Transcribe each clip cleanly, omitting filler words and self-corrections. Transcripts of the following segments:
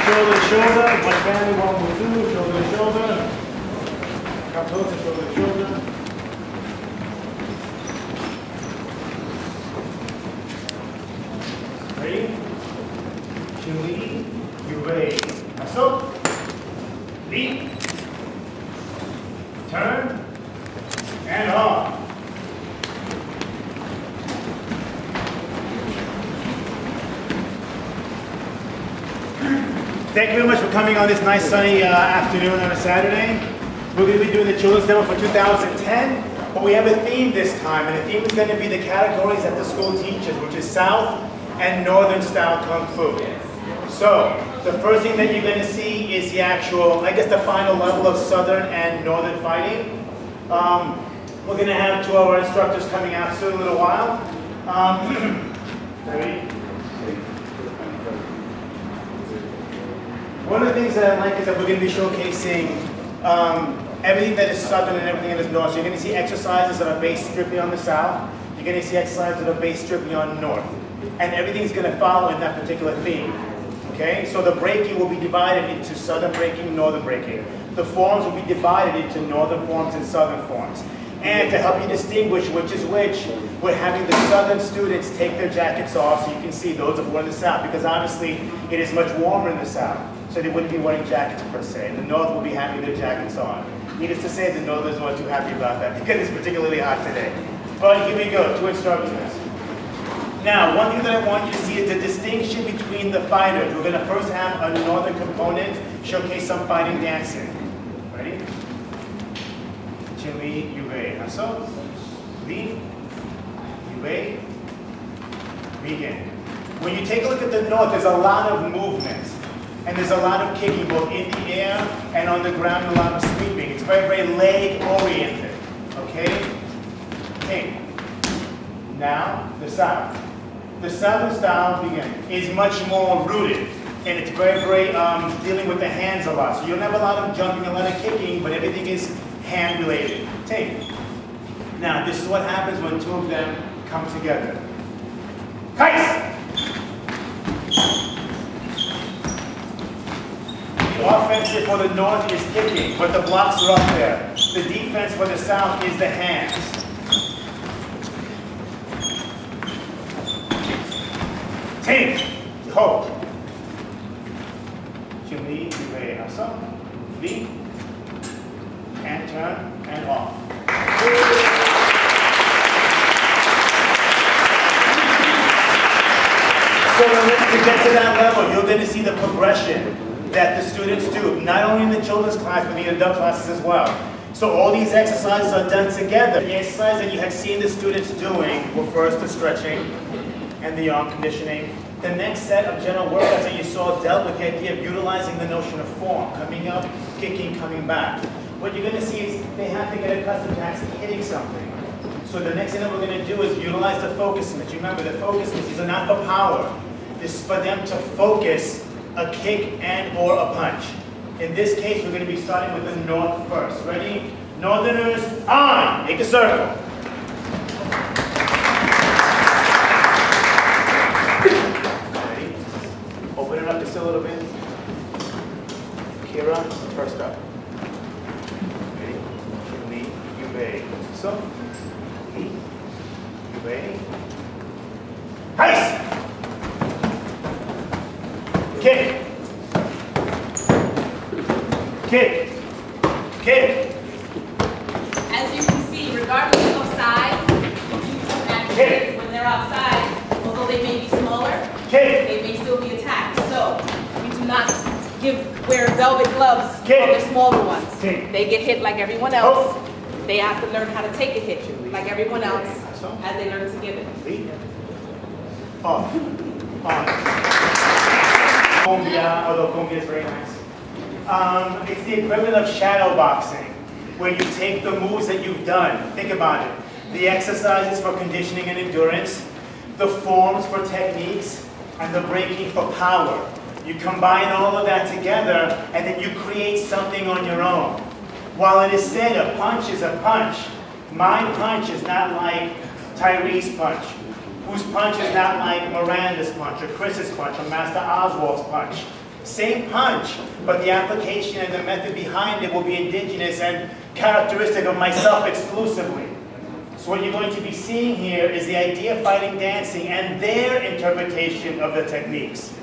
Shoulder to shoulder. One family, one will do. Shoulder to shoulder. Come closer, shoulder to shoulder. Ready? Chili, you ready. So, leap, turn, and off. Thank you very much for coming on this nice sunny afternoon on a Saturday. We're going to be doing the children's demo for 2010, but we have a theme this time, and the theme is going to be the categories that the school teaches, which is South and Northern style Kung Fu. So, the first thing that you're going to see is the actual, I guess the final level of Southern and Northern fighting. We're going to have two of our instructors coming out soon in a little while. Ready? One of the things that I like is that we're going to be showcasing everything that is Southern and everything that is North. So you're going to see exercises that are based strictly on the South. You're going to see exercises that are based strictly on North. And everything's going to follow in that particular theme. Okay? So the breaking will be divided into Southern breaking, Northern breaking. The forms will be divided into Northern forms and Southern forms. And to help you distinguish which is which, we're having the Southern students take their jackets off so you can see those of who are in the South, because obviously it is much warmer in the South. So they wouldn't be wearing jackets per se. And the North will be having their jackets on. Needless to say, the Northerners weren't too happy about that because it's particularly hot today. But here we go, two instructors. Now, one thing that I want you to see is the distinction between the fighters. We're going to first have a Northern component showcase some fighting dancing. Ready? Chili, Yue, Haso, Li, Yue, begin. When you take a look at the North, there's a lot of movement. And there's a lot of kicking, both in the air and on the ground, and a lot of sweeping. It's very, very leg-oriented, okay? Okay. Now, the South. The Southern style, begin, is much more rooted. And it's very, very dealing with the hands a lot. So you don't have a lot of jumping, a lot of kicking, but everything is hand-related. Take. Now, this is what happens when two of them come together. Kais! The offensive for the North is kicking, but the blocks are up there. The defense for the South is the hands. Take, hold. Chili, Yue, Asa, Li, and turn, and off. So to get to that level, you're going to see the progression that the students do, not only in the children's class, but the adult classes as well. So all these exercises are done together. The exercise that you had seen the students doing were first the stretching and the arm conditioning. The next set of general workouts that you saw dealt with the idea of utilizing the notion of form, coming up, kicking, coming back. What you're going to see is they have to get accustomed to actually hitting something. So the next thing that we're going to do is utilize the focus mitts. Remember, the focus mitts, these are not for power. This is for them to focus a kick and or a punch. In this case, we're going to be starting with the North first. Ready? Northerners, on! Make a circle. Ready? Open it up just a little bit. Kiera, first up. Ready? Chili, Yue. So, Li, Yue. Heist! Kick. Kick. Kick. As you can see, regardless of size, kick. When they're outside, although they may be smaller, kick. They may still be attacked. So we do not wear velvet gloves for kick. the smaller ones. Kick. They get hit like everyone else. They have to learn how to take a hit like everyone else as they learn to give it. Off. On. Cumbia, although cumbia is very nice. It's the equivalent of shadow boxing, where you take the moves that you've done. Think about it. The exercises for conditioning and endurance, the forms for techniques, and the breaking for power. You combine all of that together, and then you create something on your own. While it is said a punch is a punch, my punch is not like Tyree's punch, whose punch is not like Miranda's punch, or Chris's punch, or Master Oswald's punch. Same punch, but the application and the method behind it will be indigenous and characteristic of myself exclusively. So what you're going to be seeing here is the idea of fighting dancing and their interpretation of the techniques.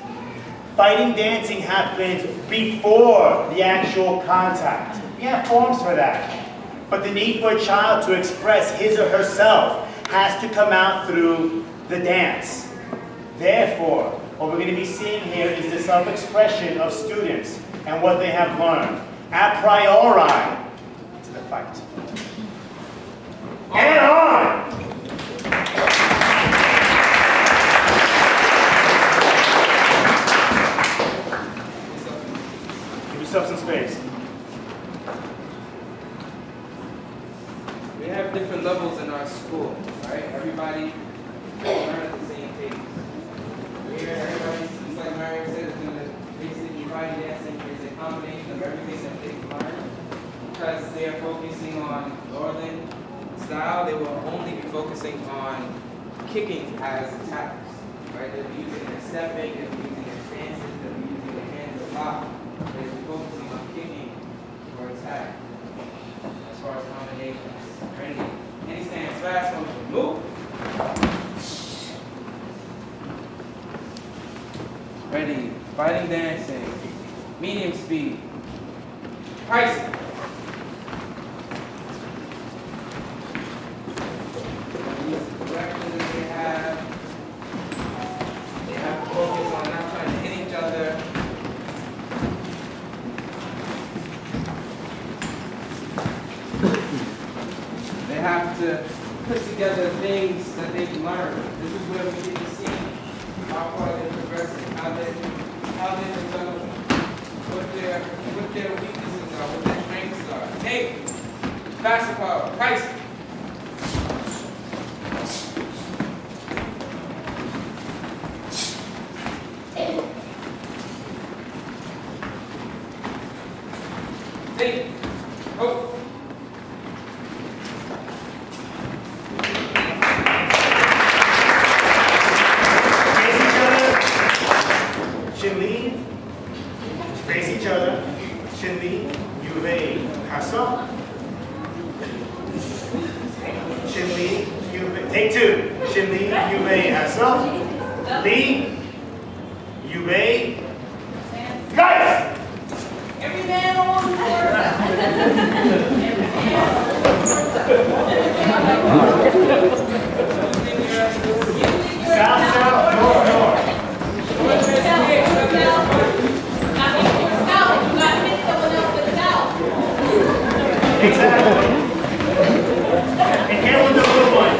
Fighting dancing happens before the actual contact. We have forms for that. But the need for a child to express his or herself has to come out through the dance. Therefore, what we're going to be seeing here is the self-expression of students and what they have learned a priori to the fight. And on! Give yourself some space. We have different levels in our school, right? Everybody learn at the same pace. Here, everybody, just like Mario said, is going to basically fighting dancing is a combination of everything that they've learned. Because they are focusing on Northern style, they will only be focusing on kicking as attacks, right? They'll be using their stepping, they'll be using their stances, they'll be using their hands to lock. They'll be focusing on kicking or attack as far as combinations. Ready? Any stance fast, move. Ready, fighting dancing, medium speed, pricing. Use the directions that they have to focus on not trying to hit each other. They have to put together things that they've learned. This is where we get to see how far they're progressing, how they're developing, what their weaknesses are, what their strengths are. Hey, faster power, pricing. Hey, oh. Face each other, chin lean, yuve, hasso. Chin lean, yuve, take two. Chin lean, yuve, hasso. Lean, yuve, guys! Every man on one floor. South, south, north, north. Exactly. And careful with the blue one.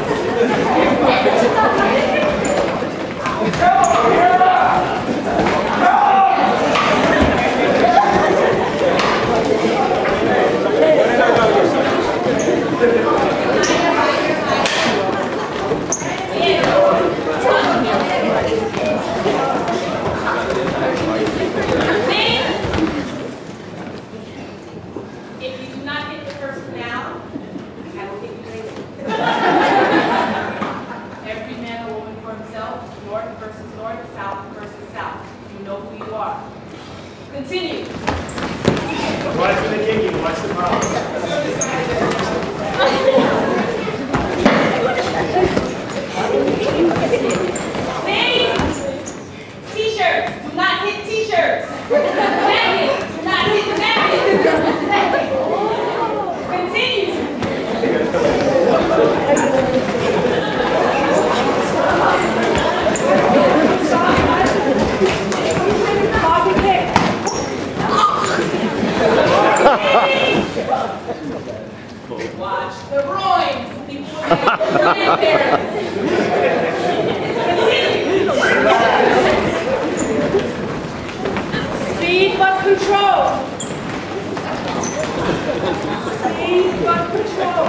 If you do not hit the person down, I will hit you later. Every man or woman for himself, north versus north, south versus south. You know who you are. Continue. Watch the kicking, watch the power. T-shirts, do not hit t-shirts. Jackets, do not hit jackets. Continue. Watch the groins. People will get the grandparents. Speed but control. Speed but control.